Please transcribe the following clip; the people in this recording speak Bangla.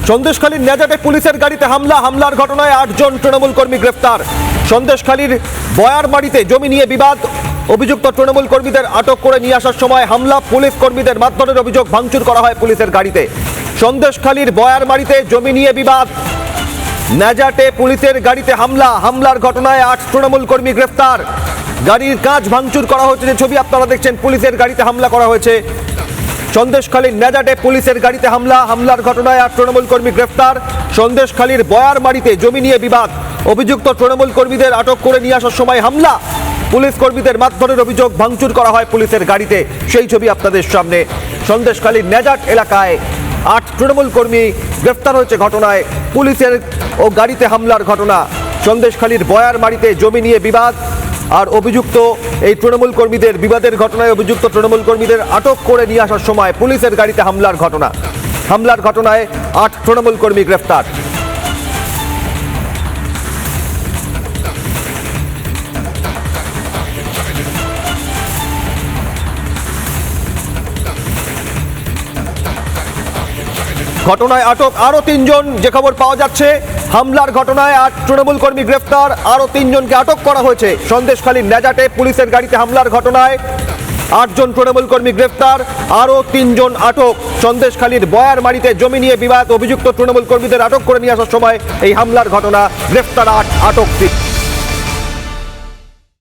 সন্দেশখালীর নেজাটে পুলিশের গাড়িতে হামলার ঘটনায় 8 জন তৃণমূল কর্মী গ্রেফতার। সন্দেশখালীর বয়ারমারিতে জমি নিয়ে বিবাদ, অভিযুক্ত তৃণমূল কর্মীদের আটক করে নিয়ে আসার সময় হামলা, পুলিশ কর্মীদের মারধরের অভিযোগ, ভাঙচুর করা হয় পুলিশের গাড়িতে। সন্দেশখালীর বয়ারমারিতে জমি নিয়ে বিবাদ, নেজাটে পুলিশের গাড়িতে হামলার ঘটনায় 8 তৃণমূল কর্মী গ্রেফতার। গাড়ির কাঁচ ভাঙচুর করা হয়েছে, যে ছবি আপনারা দেখছেন, পুলিশের গাড়িতে হামলা করা হয়েছে। সন্দেশখালীর নেজাটে পুলিশের গাড়িতে হামলার ঘটনায় 8 তৃণমূল কর্মী গ্রেফতার। সন্দেশখালীর বয়ারমারিতে জমি নিয়ে বিবাদ, অভিযুক্ত তৃণমূল কর্মীদের আটক করে নিয়ে আসার সময় হামলা, পুলিশ কর্মীদের মারধরের অভিযোগ, ভাঙচুর করা হয় পুলিশের গাড়িতে। সেই ছবি আপনাদের সামনে। সন্দেশখালীর নেজাট এলাকায় 8 তৃণমূল কর্মী গ্রেফতার হয়েছে ঘটনায়, পুলিশের ও গাড়িতে হামলার ঘটনা। সন্দেশখালীর বয়ারমারিতে জমি নিয়ে বিবাদ আর অভিযুক্ত এই তৃণমূল কর্মীদের বিবাদের ঘটনায় অভিযুক্ত তৃণমূল কর্মীদের আটক করে নিয়ে আসার সময় পুলিশের গাড়িতে হামলার ঘটনায় 8 তৃণমূল কর্মী গ্রেফতার। ঘটনায় আটক আরো 3 জন, যে খবর পাওয়া যাচ্ছে। হামলার ঘটনায় 8 তৃণমূল কর্মী গ্রেফতার, আরো 3 জনকে আটক করা হয়েছে। সন্দেশখালীর নেজাটে পুলিশের গাড়িতে হামলার ঘটনায় 8 জন তৃণমূল কর্মী গ্রেফতার, আরো 3 জন আটক। সন্দেশখালীর বয়ারমারিতে জমি নিয়ে বিবাদ, অভিযুক্ত তৃণমূল কর্মীদের আটক করে নিয়ে আসার সময় এই হামলার ঘটনা, গ্রেফতার 8, আটক 3।